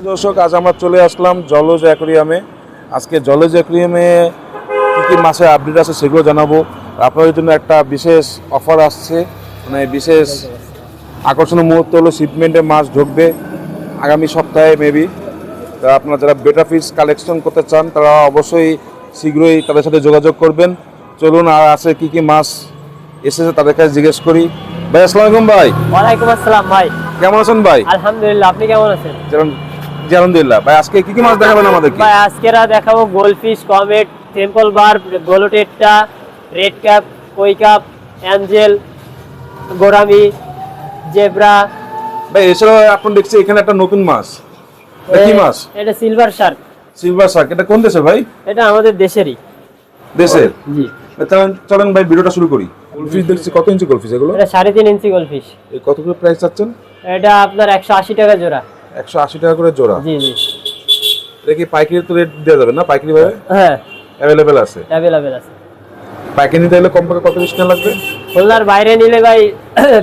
দর্শক, আজ আমরা চলে আসলাম জলজ অ্যাকোরিয়ামে। আজকে জলজ অ্যাকোরিয়ামে কী কী মাছের আপডেট আছে সেগুলো জানাবো। আপনাদের জন্য একটা বিশেষ অফার আসছে, মানে বিশেষ আকর্ষণীয় মুহূর্ত হলো শিপমেন্টে মাছ ঢুকবে আগামী সপ্তাহে মেবি। তা আপনারা যারা বেটা ফিশ কালেকশন করতে চান তারা অবশ্যই শীঘ্রই তাদের সাথে যোগাযোগ করবেন। চলুন আর আছে কী কী মাছ এসেছে তাদের কাছে জিজ্ঞেস করি। ভাই আসসালামু আলাইকুম। ভাই ওয়ালাইকুম আসসালাম। ভাই কেমন আছেন? ভাই আলহামদুলিল্লাহ, আপনি কেমন আছেন? জি আলহামদুলিল্লাহ। ভাই আজকে কি কি মাছ দেখাবেন আমাদেরকে? ভাই আজকেরা দেখাবো গোল্ডফিশ, কমেট, টেম্পল বার, গোলোটেট্টা, রেড ক্যাপ, কই কাপ, অ্যাঞ্জেল, গোরামি, জেব্রা। ভাই এছাড়াও এখন দেখছি এখানে একটা নতুন মাছ, এটা কি মাছ? এটা সিলভার শার্ক। Silver Shark. এটা কোন দেশের ভাই? এটা আমাদের দেশেরই। দেশের? জি। চলেন ভাই ভিডিওটা শুরু করি। গোল্ডফিশ দেখছি, কত ইঞ্চি গোল্ডফিশ এগুলো? এটা 3.5 ইঞ্চি গোল্ডফিশ। এই কত করে প্রাইস চাচ্ছেন? এটা আপনার 180 টাকা জোড়া। 180 টাকা করে জোড়া? জি জি। এটা কি পাইকারি তো রেট দেওয়া যাবে না? পাইকারি ভাবে? হ্যাঁ, অ্যাভেলেবেল আছে। অ্যাভেলেবেল আছে। পাইকারি নিতে হলে কমপক্ষে কত পিস নেওয়া লাগবে? খুলনার বাইরে নিলে ভাই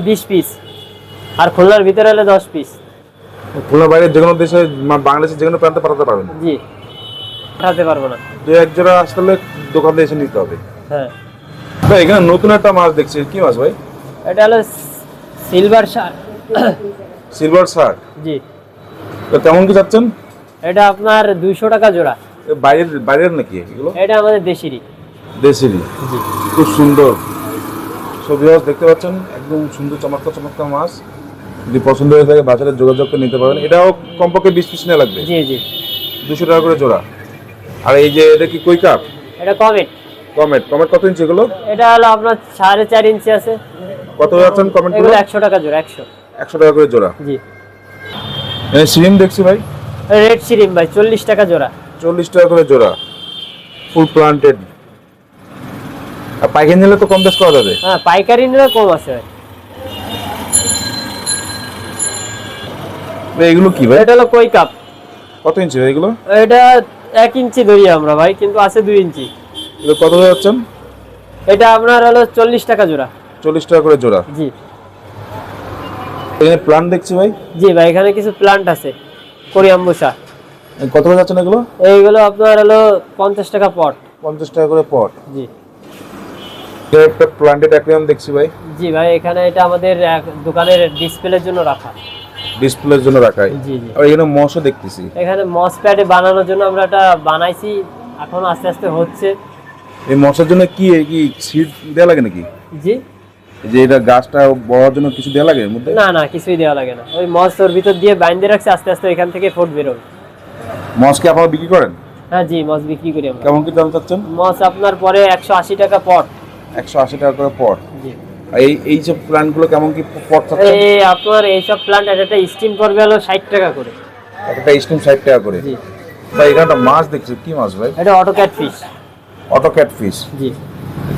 20 পিস, আর খুলনার ভিতরে হলে 10 পিস। খুলনার বাইরে যে কোনো দেশে, বাংলাদেশের যে কোনো প্রান্তে পাঠাতে পারবেন? জি, পাঠাতে পারবো না। 2-1 জোড়া আসলে দোকানে এসে নিতে হবে। হ্যাঁ ভাই এখানে নতুন একটা মাছ দেখছি, কি মাছ ভাই? এটা হলো সিলভার শার্ক। Silver shark. জি। তো কেমন কি চাচ্ছেন? এটা আপনার 200 টাকা জোড়া। বাইরের নাকি এগুলো? এটা আমাদের দেশিরই। দেশিরই? জি। খুব সুন্দর ছবি দেখতে পাচ্ছেন, একদম সুন্দর চমৎকার চমৎকার মাছ। যদি পছন্দ হয়ে থাকে বাজারে যোগাযোগ করে নিতে পারেন। এটাও কমপক্ষে 20 পিস নেওয়া লাগবে? জি জি। 200 টাকা করে জোড়া। আর এই যে এটা কি কই কাপ? এটা কমেট। কমেট কত ইঞ্চি এগুলো? এটা হলো আপনার 4.5 ইঞ্চি আছে। কত যাচ্ছেন কমেট? এগুলো 100 টাকা জোড়া। 100 টাকা করে জোড়া। জি। সিরিম দেখছি ভাই, রেড সিরিম ভাই 40 টাকা জোড়া। 40 টাকা করে জোড়া, ফুল প্লান্টেড। আর পাইকারি নিলে তো কম বেশ করা যাবে? হ্যাঁ, পাইকারি নিলে কম আছে ভাই। এগুলো কি ভাই? এটা হলো কই কাপ। কত ইঞ্চি ভাই এগুলো? এটা 1 ইঞ্চি ধরি আমরা ভাই, কিন্তু আছে 2 ইঞ্চি। এগুলো কত যাচ্ছেন? এটা আপনার হলো 40 টাকা জোড়া। 40 টাকা করে জোড়া। জি। এখানে প্লান্ট দেখছি ভাই। জি ভাই, এখানে কিছু প্লান্ট আছে, কোরিয়াম্বুসা। কত করে যাচ্ছেন এগুলো? এইগুলো আপনার হলো 50 টাকা পট। 50 টাকা করে পট। জি। একটা প্লান্টেড অ্যাকুয়ারিয়াম দেখছি ভাই। জি ভাই, এখানে এটা আমাদের দোকানের ডিসপ্লের জন্য রাখা। ডিসপ্লের জন্য রাখাই? জি জি। আর এখানে মশও দেখতেছি। এখানে মস প্যাডে বানানোর জন্য আমরা এটা বানাইছি, এখন আস্তে আস্তে হচ্ছে। এই মশার জন্য কি সিড দেওয়া লাগে নাকি? জি। যে এটা গাছটা বড়ার জন্য কিছু দেওয়া লাগে এর মধ্যে? না না, কিছুই দেওয়া লাগে না। ওই মস ওর ভিতর দিয়ে বাইন্ধে রাখছে, আস্তে আস্তে এখান থেকে ফুট বেরোবে। মস কি আপনারা বিক্রি করেন? হ্যাঁ জি, মস বিক্রি করি আমরা। কেমন কি দাম চাচ্ছেন? মস আপনার পরে 180 টাকা পট। 180 টাকা করে পট। জি। আর এই সব প্ল্যান্টগুলো কেমন কি পট চাচ্ছেন? এই আপনার এইসব প্লান্ট একটা স্টিম করবে হলো 60 টাকা করে। একটা স্টিম 60 টাকা করে? জি। ভাই এখানে একটা মাছ দেখছি, কি মাছ ভাই? এটা auto catfish. Auto catfish? জি।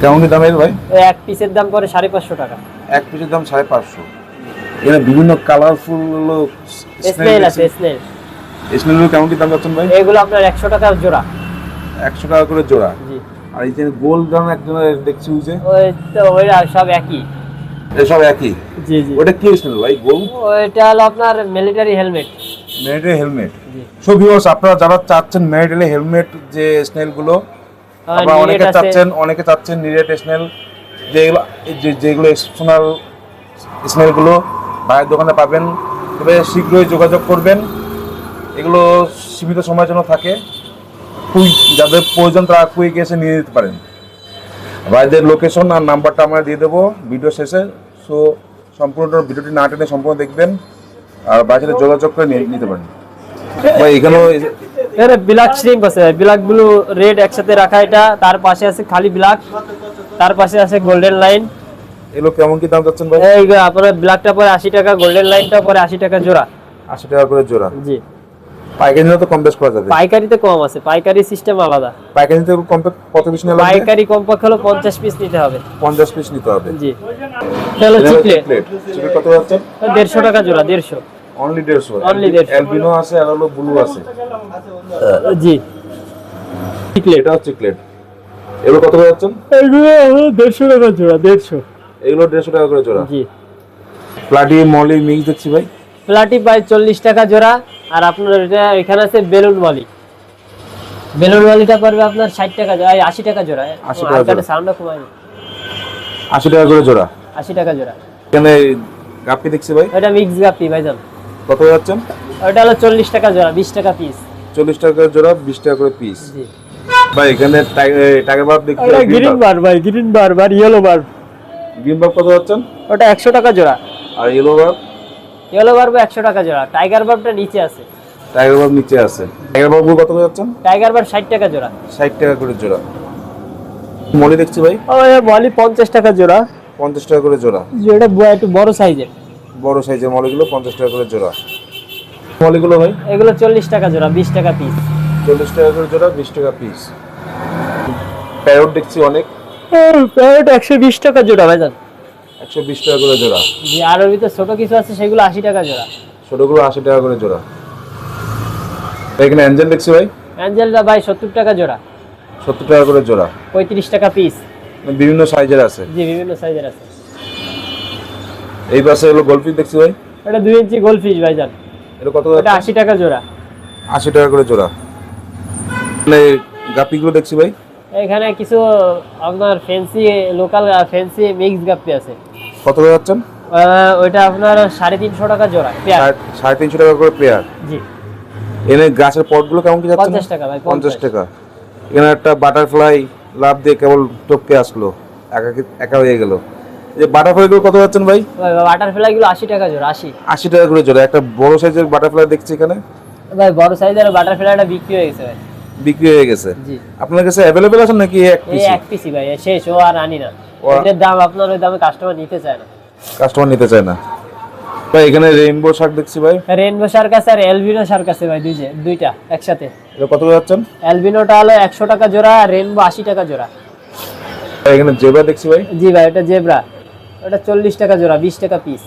কেমন কি দামের ভাই? এক পিসের দাম পরে 550 টাকা। এক পিসের দাম 550। এখানে বিভিন্ন কালারফুল হলো স্নেল আছে, স্নেল। স্নেলগুলো কেমন কি দাম যাচ্ছেন ভাই? এগুলো আপনার 100 টাকা জোড়া। 100 টাকা করে জোড়া? জি। আর এই যে গোল্ড দাম একজনের দেখছি, ওই যে ওই তো ওইরা সব একই। এসব একই? জি জি। ওটা কি স্নেল ভাই? গোল্ড? ওইটা হলো আপনার মিলিটারি হেলমেট। Military helmet? জি। সো ভিউয়ার্স, আপনারা যারা চাচ্ছেন মিলিটারি হেলমেট যে স্নেলগুলো, আপনারা অনেকে চাচ্ছেন নিরেট স্নেল, যেগুলো এক্সেপশনাল স্নেলগুলো ভাইয়ের দোকানে পাবেন। তবে শীঘ্রই যোগাযোগ করবেন, এগুলো সীমিত সময়ের জন্য থাকে। যাদের প্রয়োজন তারা কুইক এসে নিয়ে নিতে পারেন। ভাইদের লোকেশন আর নাম্বারটা আমরা দিয়ে দেবো ভিডিও শেষে। সো সম্পূর্ণ ভিডিওটি না টেনে সম্পূর্ণ দেখবেন, আর বাইরে যোগাযোগ করে নিতে পারেন। ভাই এখানেও এর ব্ল্যাক শ্রিম্প আছে, ব্ল্যাক ব্লু রেড একসাথে রাখা। এটা তার পাশে আছে খালি ব্ল্যাক, তার পাশে আছে গোল্ডেন লাইন। এগুলো কেমন কি দাম যাচ্ছেন ভাই? এই আপনার ব্ল্যাকটা পরে 80 টাকা, গোল্ডেন লাইনটা পরে 80 টাকা জোড়া। 80 টাকা করে জোড়া? জি। পাইকারি নিলে তো কম বেশ করা যাবে? পাইকারিতে কম আছে, পাইকারি সিস্টেম আলাদা। পাইকারি নিতে কত পিস নিতে হবে? পাইকারি কমপক্ষে হলো 50 পিস নিতে হবে। 50 পিস নিতে হবে? জি। তাহলে চিকলেট কত যাচ্ছে? 150 টাকা জোড়া। 150 অনলি? 150 অনলি 150। অ্যালবিনো আছে আর হলো ব্লু আছে? জি। চিকলেট? এটা হচ্ছে চিকলেট। এগুলো কত করে যাচ্ছে? এগুলো 150 টাকা জোড়া। 150? এগুলো 150 টাকা করে জোড়া? জি। প্লাটি মলি মিক্স দেখছি ভাই। প্লাটি প্রায় 40 টাকা জোড়া। আর আপনার এটা এখানে আছে বেলুন বলি, বেলুন বলিটা পড়বে আপনার 60 টাকা জোড়া, 80 টাকা জোড়া। 80 টাকা জোড়া। সাউন্ডটা কমাই, 80 টাকা করে জোড়া। 80 টাকা জোড়া। এখানে গাপ্পি দেখছি ভাই, এটা মিক্স গাপ্পি ভাইজান। কত যাচ্ছেন? ওটা হলো 40 টাকা জোড়া, 20 টাকা পিস। 40 টাকা করে জোড়া, 20 টাকা করে পিস। জি ভাই এখানে টাইগার বার্ব দেখছি। ওটা গ্রিন বার ভাই, গ্রিন বার আর ইয়েলো বার। গ্রিন বার্ব কত যাচ্ছেন? ওটা 100 টাকা জোড়া। আর ইয়েলো বার্ব? ইয়েলো বার্ব 100 টাকা জোড়া। টাইগার বার্বটা নিচে আছে। টাইগার বার্ব নিচে আছে। টাইগার বার্ব কত করে যাচ্ছেন? টাইগার বার্ব 60 টাকা জোড়া। 60 টাকা করে জোড়া। মলি দেখছি ভাই, ও এ বলি 50 টাকা জোড়া। 50 টাকা করে জোড়া। যেটা একটু বড় সাইজের, বড় সাইজের মলিগুলো 50 টাকা করে জোড়া। মলিগুলো ভাই এগুলো 40 টাকা জোড়া, 20 টাকা পিস। 40 টাকা করে জোড়া, 20 টাকা পিস। প্যারট দেখছি অনেক, প্যারেট 120 টাকা জোড়া ভাইজান। 120 টাকা করে জোড়া। জি আর ওর ভিতরে ছোট কিছু আছে সেগুলো 80 টাকা জোড়া। ছোটগুলো 80 টাকা করে জোড়া। এখানে অ্যাঞ্জেল দেখছি ভাই, অ্যাঞ্জেলটা ভাই 70 টাকা জোড়া, 70 টাকা করে জোড়া। 35 টাকা পিস। বিভিন্ন সাইজের আছে। জি বিভিন্ন সাইজের আছে। এই পাশে হলো গোল্ডফিশ দেখছি ভাই, এটা 2 ইঞ্চি গোল্ডফিশ ভাইজান। এটা কত? এটা 80 টাকা জোড়া। 80 টাকা করে জোড়া। মানে গাপ্পিগুলো দেখছি ভাই, এখানে কিছু আপনার ফ্যান্সি লোকাল ফ্যান্সি মিক্স গাপ্পি আছে। কত করে যাচ্ছেন? ওইটা আপনার 350 টাকা জোড়া পেয়ার। 350 টাকা করে পেয়ার। জি এনে গাছের পটগুলো কেমন কি যাচ্ছে? 50 টাকা ভাই। 50 টাকা। এখানে একটা বাটারফ্লাই লাভ দিয়ে কেবল টপকে আসলো, একা হয়ে গেল। এই বাটারফ্লাইগুলো কত যাচ্ছেন ভাই? বাটারফ্লাই গুলো 80 টাকা জোড়া। 80 টাকা করে জোড়া। একটা বড় সাইজের বাটারফ্লাই দেখছি এখানে ভাই, বড় সাইজের বাটারফ্লাইটা বিক্রি হয়ে গেছে ভাই। বিক্রি হয়ে গেছে। জি আপনার কাছে অ্যাভেলেবল আছে নাকি এক এই পিস? এক পিসই ভাই, শেষ ও আর আনি না। ও- এটার দাম আপনার ওই দামে কাস্টমার নিতে চায় না। কাস্টমার নিতে চায় না ভাই। এখানে রেইনবো শার্ক দেখছি ভাই, রেইনবো শার্ক আছে আর এলবিনো শার্ক আছে ভাই, দুইটা একসাথে। এটা কত করে যাচ্ছেন? এলবিনোটা হলো 100 টাকা জোড়া আর রেইনবো 80 টাকা জোড়া। ভাই এখানে জেব্রা দেখছি ভাই, জি ভাই এটা জেব্রা, ওটা 40 টাকা জোড়া, 20 টাকা পিস।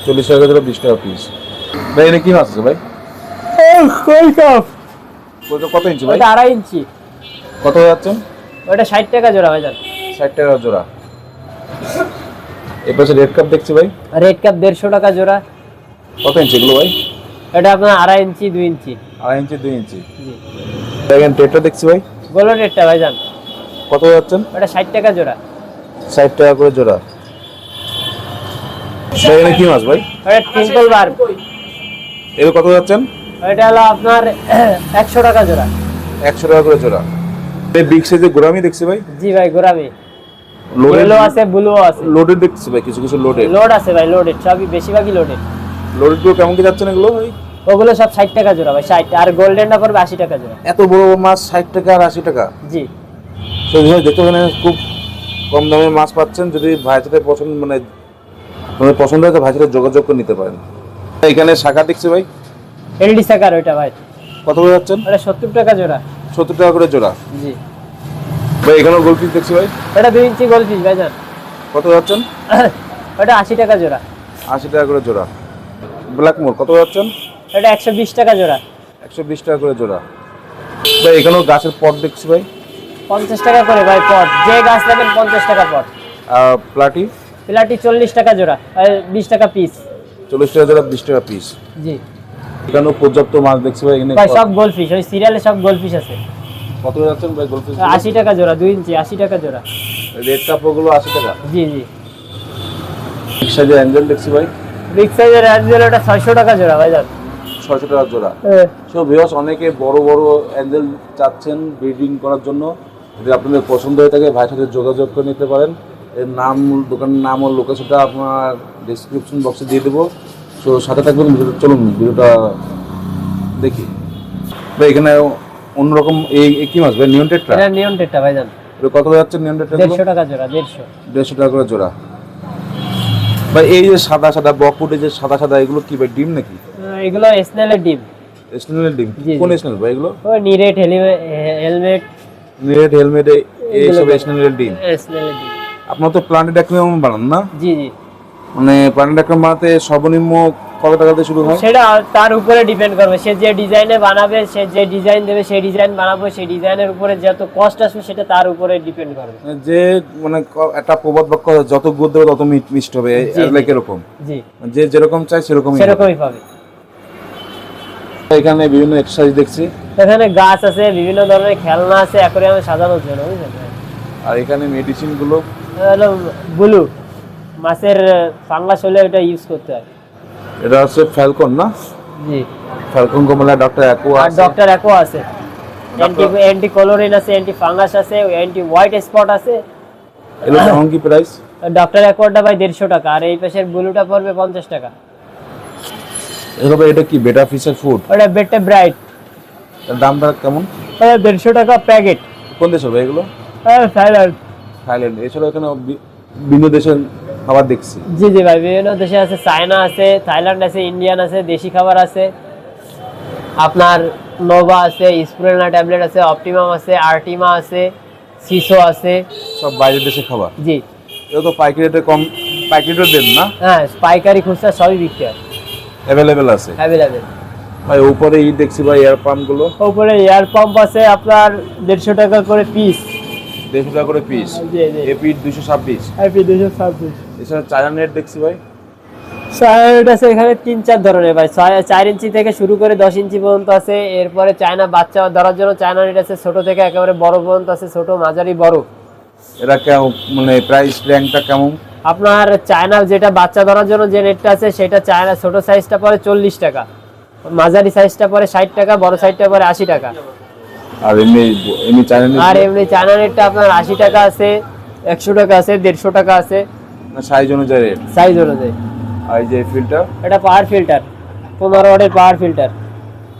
40 টাকা জোড়া, 20 টাকা পিস। ভাই এখানে কি মাছ আছে ভাই? কই কাপ, কত ইঞ্চি ভাই? ওটা 2.5 ইঞ্চি। কত করে যাচ্ছেন? ওটা 60 টাকা জোড়া ভাইজান। 60 টাকা জোড়া। এই পাশে রেড কাপ দেখছি ভাই, রেড কাপ 150 টাকা জোড়া। কত ইঞ্চি এগুলো ভাই? এটা আপনার 2.5 ইঞ্চি, 2 ইঞ্চি। 2.5 ইঞ্চি, 2 ইঞ্চি। জি দেখেন টেটটা দেখছি ভাই, গোল্ডেন রেডটা ভাইজান। কত করে যাচ্ছেন? ওটা 60 টাকা জোড়া। 60 টাকা করে জোড়া। ভাই এখানে কি মাছ ভাই? ওটা টেম্পল বার, এগুলো কত যাচ্ছেন? ওটা হলো আপনার 100 টাকা জোড়া। 100 টাকা করে জোড়া। এই বিগ সাইজের গোরামি দেখছি ভাই, জি ভাই গোরামি, লোডেড ইয়েলো আছে, ব্লু আছে। লোডেড দেখছি ভাই, কিছু কিছু লোডেড। লোড আছে ভাই, লোডেড সবই, বেশিরভাগই লোডেড। লোডেড গুলো কেমন কি যাচ্ছেন এগুলো ভাই? ওগুলো সব 60 টাকা জোড়া ভাই, 60। আর গোল্ডেনটা পড়বে 80 টাকা জোড়া। এত বড় মাছ 60 টাকা আর 80 টাকা। জি সেই জন্য দেখতে পারেন খুব কম দামে মাছ পাচ্ছেন। যদি ভাইয়ের সাথে পছন্দ মানে আপনাদের পছন্দ হয় তো ভাইয়ের সাথে যোগাযোগ করে নিতে পারেন। এখানে শাখা দেখছি ভাই, এলডি সাকার ওইটা ভাই, কত করে যাচ্ছেন? ওটা 70 টাকা জোড়া। 70 টাকা করে জোড়া। জি ভাই এখানেও গোলফিশ দেখছি ভাই, ওটা 2 ইঞ্চি গোল্ডফিশ ভাইজান। কত যাচ্ছেন? ওটা 80 টাকা জোড়া। 80 টাকা করে জোড়া। ব্ল্যাক মোর কত যাচ্ছেন? ওটা 120 টাকা জোড়া। 120 টাকা করে জোড়া। ভাই এখানেও গাছের পট দেখছি ভাই, 50 টাকা করে ভাই পট, যে গাছ নেবেন 50 টাকা পট। প্লাটি প্লাটি 40 টাকা জোড়া, আর 20 টাকা পিস। 40 টাকা জোড়া, 20 টাকা পিস। জি এখানেও পর্যাপ্ত মাছ দেখছি ভাই। এখানে ভাই সব গোল্ডফিশ, ওই সিরিয়ালে সব গোল্ডফিশ আছে। কত যাচ্ছেন ভাই গোলফিশ? 80 টাকা জোড়া, 2 ইঞ্চি 80 টাকা জোড়া। রেড কাপগুলো 80 টাকা। জি জি বিগ সাইজের অ্যাঞ্জেল দেখছি ভাই, বিগ সাইজের অ্যাঞ্জেল ওটা 600 টাকা জোড়া ভাইজান। 600 টাকা জোড়া। সো ভিউয়ার্স, অনেকে বড় বড় অ্যাঞ্জেল চাচ্ছেন ব্রিডিং করার জন্য। যদি আপনাদের পছন্দ হয়ে থাকে ভাইয়ের সাথে যোগাযোগ করে নিতে পারেন। এর নাম, দোকানের নাম ও লোকেশনটা আপনার ডেসক্রিপশন বক্সে দিয়ে দেবো। সো সাথে থাকবেন। চলুন ভিডিওটা দেখি। ভাই এখানে অন্যরকম এই কি মাছ ভাই? নিয়ন টেট্রা। এটা নিয়ন টেট্রা ভাইজান। এটা কত যাচ্ছে নিয়ন টেট্রা? 150 টাকা জোড়া। 150 টাকা করে জোড়া। ভাই এই যে সাদা সাদা বকফুটে যে সাদা সাদা এগুলো কি ভাই, ডিম নাকি? এগুলো স্নেলের ডিম। স্নেলের ডিম? জি, কোন জি। স্নেল ভাই এগুলো? ওই নিরেট হেলমেট, নেট হেলমেটে এইসব এগুলো স্নেলের ডিম। স্নেলের ডিম। আপনার তো প্ল্যানেট অ্যাকুয়ারিয়াম বানান না? জি জি মানে প্ল্যানেট অ্যাকুয়ারিয়াম বানাতে সর্বনিম্ন কত টাকা দিয়ে শুরু হয়? সেটা তার উপরে ডিপেন্ড করবে, সে যে ডিজাইনে বানাবে, সে যে ডিজাইন দেবে, সেই ডিজাইন বানাবো, সেই ডিজাইনের উপরে যত কস্ট আসবে সেটা তার উপরে ডিপেন্ড করবে। মানে যে মানে একটা প্রবাদ বাক্য যত গুড় দেবে তত মিষ্টি হবে, জি, জি। লাইক এরকম। জি যে যেরকম চাই সেরকমই হবে। সেরকমই পাবে। এখানে বিভিন্ন এক্সারসাইজ দেখছি, এখানে গাছ আছে, বিভিন্ন ধরনের খেলনা আছে অ্যাকোয়ারিয়ামে সাজানোর জন্য, বুঝলেন? আর এখানে মেডিসিন গুলো। হলো ব্লু, মাছের ফাঙ্গাস হলে এটা ইউজ করতে হয়। এটা হচ্ছে ফ্যালকন না? জি। ফ্যালকন কমলা, ডক্টর অ্যাকোয়া আর ডক্টর অ্যাকো আছে, অ্যান্টি কলোরিন আছে, অ্যান্টি ফাঙ্গাস আছে, অ্যান্টি হোয়াইট স্পট আছে। এগুলো কেমন কি প্রাইস? ডক্টর অ্যাকোয়াটা ভাই 150 টাকা, আর এই পাশের ব্লুটা পড়বে 50 টাকা। এগুলো এটা কি বেটা ফিশের ফুড? ওটা বেটটা ব্রাইট, এর দামটা কেমন? 150 টাকা প্যাকেট। কোন দেশ হবে এগুলো? থাইল্যান্ড। থাইল্যান্ড। এছাড়া এখানে বিভিন্ন দেশের খাবার দেখছি। জি জি ভাই, বিভিন্ন দেশে আছে, চায়না আছে, থাইল্যান্ড আছে, ইন্ডিয়ান আছে, দেশি খাবার আছে, আপনার নোভা আছে, স্পুরেনা ট্যাবলেট আছে, অপটিমাম আছে, আর্টিমা আছে, সিসো আছে। সব বাইরের দেশের খাবার। জি। এগুলো তো পাইকারি রেটে কম, পাইকারি রেট দেন না? হ্যাঁ, পাইকারি খুচরা সবই বিক্রি হয়, অ্যাভেলেবেল আছে অ্যাভেলেবেল। ভাই। উপরে ই দেখছি ভাই এয়ার পাম্প গুলো। উপরে এয়ার পাম্প আছে আপনার 150 টাকা করে পিস। 150 টাকা করে পিস। জি জি। এপি 226। আইপি 226। এছাড়া চায়না নেট দেখছি ভাই। সাইড আছে এখানে 3-4 ধরনের ভাই, 4 ইঞ্চি থেকে শুরু করে 10 ইঞ্চি পর্যন্ত আছে। এরপরে চায়না বাচ্চা ধরার জন্য চায়না নেট আছে, ছোট থেকে একেবারে বড় পর্যন্ত আছে, ছোট, মাঝারি, বড়। এরা কেমন, মানে প্রাইস র্যাঙ্কটা কেমন? আপনার চায়না যেটা বাচ্চা ধরার জন্য যে নেটটা আছে সেটা চায়না ছোট সাইজটা পড়ে 40 টাকা, মাঝারি সাইজটা পড়ে 60 টাকা, বড় সাইজটা পড়ে 80 টাকা। আর এমনি এমনি চায়না নেট? আর এমনি চায়না নেটটা আপনার 80 টাকা আছে, 100 টাকা আছে, 150 টাকা আছে, না সাইজ অনুযায়ী রেট? সাইজ অনুযায়ী। আর এই যে ফিল্টার, এটা পাওয়ার ফিল্টার, 15 ওয়াটের পাওয়ার ফিল্টার।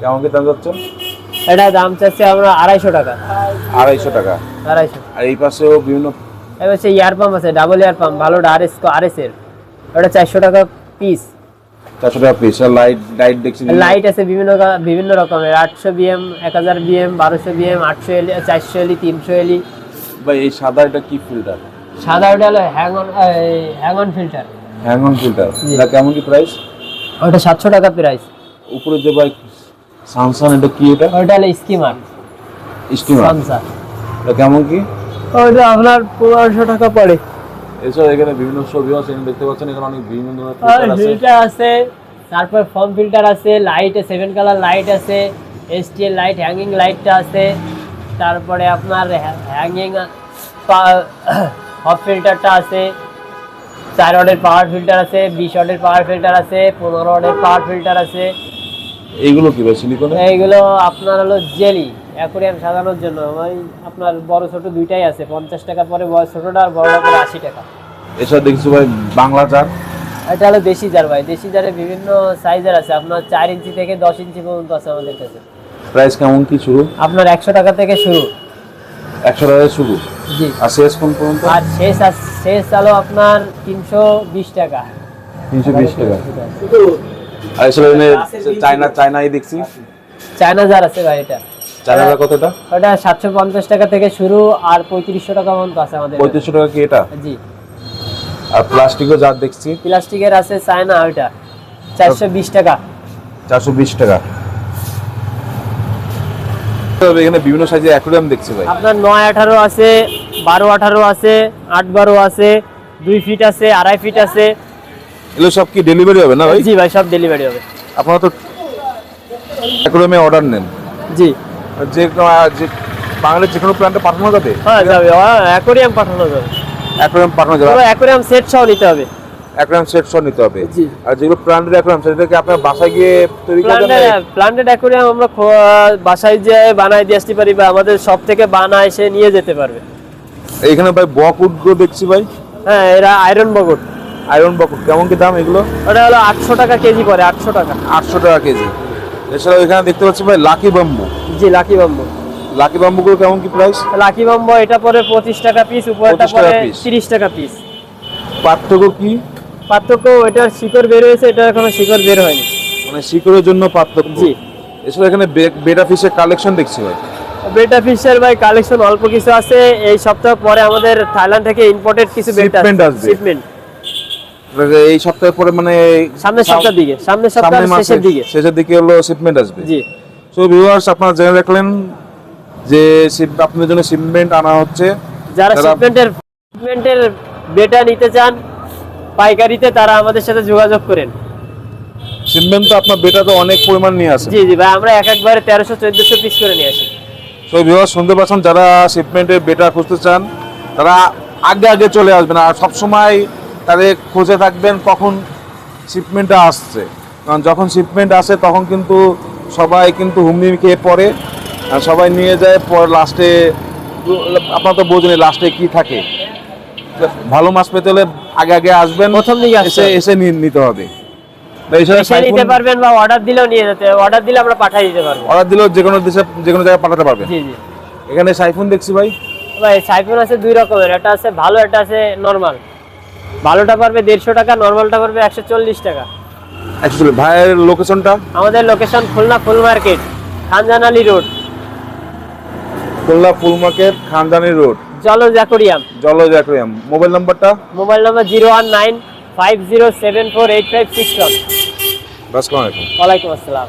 কেমন কি দাম যাচ্ছে? এটা দাম চাচ্ছে আমরা 250 টাকা। 250 টাকা। 250। আর এই পাশেও বিভিন্ন এবার সে ইয়ার পাম্প আছে, ডাবল ইয়ার পাম্প, ভালো আরএস এর, ওটা 400 টাকা পিস। 400 টাকা পিস। আর লাইট লাইট দেখছি লাইট আছে বিভিন্ন রকমের, 800 বিএম, 1000 বিএম, 1200 বিএম, 800 এলই, 400 এলই, 300 এলই। ভাই এই সাদা এটা কি ফিল্টার? সাদা ওটা হলো hang on filter. Hang on filter. এটা কেমন কি প্রাইস? ওটা 700 টাকা প্রাইস। উপরে যে ভাই সানসান, এটা কি? এটা ওটা হলো স্কিমার, স্টিমার। সানসা। এটা কেমন কি? ওটা আপনার 1500 টাকা পড়ে। এছাড়া এখানে বিভিন্ন ছবি আছে, এখানে দেখতে পাচ্ছেন। এখানে অনেক বিভিন্ন ধরনের আর ফিল্টার আছে। ফিল্টার আছে, তারপর ফর্ম ফিল্টার আছে, লাইট 7 কালার লাইট আছে, এসটিএল লাইট, হ্যাঙ্গিং লাইটটা আছে, তারপরে আপনার হ্যাঙ্গিং হপ ফিল্টারটা আছে, 4 ওয়াটের পাওয়ার ফিল্টার আছে, 20 ওয়াটের পাওয়ার ফিল্টার আছে, 15 ওয়াটের পাওয়ার ফিল্টার আছে। এইগুলো কি ভাই সিলিকন? এইগুলো আপনার হলো জেলি, অ্যাকোয়ারিয়াম সাজানোর জন্য। ওই আপনার বড় ছোট দুইটাই আছে, 50 টাকা পরে ছোটটা, আর বড়টা পরে 80 টাকা। এছাড়া দেখছি ভাই বাংলা জার। এটা হলো দেশি জার ভাই, দেশি জারে বিভিন্ন সাইজের আছে, আপনার 4 ইঞ্চি থেকে 10 ইঞ্চি পর্যন্ত আছে আমাদের কাছে। প্রাইস কেমন কি শুরু? আপনার 100 টাকা থেকে শুরু। 100 টাকা শুরু। জি। আর শেষ কোন পর্যন্ত? আর শেষ আলো আপনার 320 টাকা। 320 টাকা। আর এছাড়া চায়নাই দেখছি। চায়না জার আছে ভাই, এটা চায়না কতটা? ওটা 750 টাকা থেকে শুরু, আর 3500 টাকা পর্যন্ত আছে আমাদের। 3500 টাকা কি এটা? জি। আর প্লাস্টিকও জার দেখছি। প্লাস্টিকের আছে চায়না, ওটা 420 টাকা। 420 টাকা। তবে এখানে বিভিন্ন সাইজের অ্যাকোয়ারিয়াম দেখছি ভাই। আপনার 9-18 আছে, 12-18 আছে, 8-12 আছে, 2 ফিট আছে, 2.5 ফিট আছে। এগুলো সব কি ডেলিভারি হবে না ভাই? জি ভাই, সব ডেলিভারি হবে। আপনারা তো অ্যাকোয়ারিয়ামে অর্ডার নেন? জি। যে বাংলাদেশ যে কোনো প্ল্যান্টে পাঠানো যাবে? হ্যাঁ যাবে, অ্যাকোয়ারিয়াম পাঠানো যাবে। অ্যাকোয়ারিয়াম পাঠানো যাবে? তবে অ্যাকোয়ারিয়াম সেট সহ নিতে হবে। অ্যাকোয়ারিয়াম সেট সহ নিতে হবে। জি। আর যেগুলো প্ল্যান্টেড অ্যাকোয়ারিয়াম সেটাকে আপনার বাসায় গিয়ে তৈরি করে দেন? প্ল্যান্টেড অ্যাকোয়ারিয়াম আমরা বাসায় যেয়ে বানাই দিয়ে আসতে পারি, বা আমাদের সব থেকে বানায় সে নিয়ে যেতে পারবে। এইখানে ভাই বকউড গুলো দেখছি ভাই। হ্যাঁ, এরা আয়রন বকট। আয়রন বকউড কেমন কি দাম এগুলো? ওটা হলো 800 টাকা কেজি পড়ে, 800 টাকা। 800 টাকা কেজি। এছাড়াও এখানে দেখতে পাচ্ছি ভাই লাকি বাম্বু। জি, লাকি বাম্বু। লাকি বাম্বু গুলো কেমন কি প্রাইস? লাকি বাম্বু এটা পরে 25 টাকা পিস, উপরটা 25 টাকা পরে পিস। 30 টাকা পিস। পার্থক্য কি? পার্থক্য, এটার শিকড় বের হয়েছে, এটা এখনো শিকড় বের হয়নি। মানে শিকড়ের জন্য পার্থক্য। জি। এছাড়া এখানে বেটা ফিশের কালেকশন দেখছি ভাই। বেটা ফিশের ভাই কালেকশন অল্প কিছু আছে। এই সপ্তাহ পরে আমাদের থাইল্যান্ড থেকে ইম্পোর্টেড কিছু বেটা Shipment আসবে। শিপমেন্ট এই সপ্তাহের পরে, মানে সামনের সপ্তাহ দিকে, সামনের সপ্তাহের শেষের দিকে হলো শিপমেন্ট আসবে। জি। সো ভিউয়ার্স, আপনারা জেনে রাখলেন যে আপনাদের জন্য শিপমেন্ট আনা হচ্ছে। যারা শিপমেন্টের বেটা নিতে চান পাইকারিতে, তারা আমাদের সাথে যোগাযোগ করেন। শিপমেন্ট তো আপনার বেটা তো অনেক পরিমাণ নিয়ে আসে। জি জি ভাই, আমরা একবারে 1300-1400 পিস করে নিয়ে আসি। তো ভিউয়ার্স শুনতে পাচ্ছেন, যারা শিপমেন্টের বেটা খুঁজতে চান তারা আগে আগে চলে আসবেন, আর সবসময় তাদের খোঁজে থাকবেন কখন শিপমেন্টটা আসছে, কারণ যখন শিপমেন্ট আসে তখন কিন্তু সবাই কিন্তু হুমড়ি খেয়ে পড়ে, আর সবাই নিয়ে যায়, পর লাস্টে আপনারা তো বোঝেনই লাস্টে কি থাকে। ভালো মাছ পেতে হলে আগে আগে আসবেন, প্রথম দিকে আসতে এসে হবে। এসে নিতে হবে। তো এই এসে নিতে পারবেন বা অর্ডার দিলেও নিয়ে যেতে, অর্ডার দিলে আমরা পাঠিয়ে দিতে পারবো। অর্ডার দিলেও যে কোনো দেশে যে কোনো জায়গায় পাঠাতে পারবেন। জি জি এখানে সাইফোন দেখছি ভাই, ভাই, সাইফোন আছে দুই রকমের, একটা আছে ভালো, একটা আছে নরমাল। ভালোটা পারবে 150 টাকা, নরমালটা পারবে 140 টাকা। অ্যাকচুয়ালি ভাইয়ের লোকেশনটা আমাদের লোকেশন খুলনা ফুল মার্কেট, খানজান আলী রোড, খুলনা ফুল মার্কেট, খানদানি রোড, জলজ অ্যাকোরিয়াম। জলজ অ্যাকোয়ারিয়াম। মোবাইল নাম্বারটা? Mobile number 01950748561। আসসালামু আলাইকুম। ওয়ালাইকুম আসসালাম।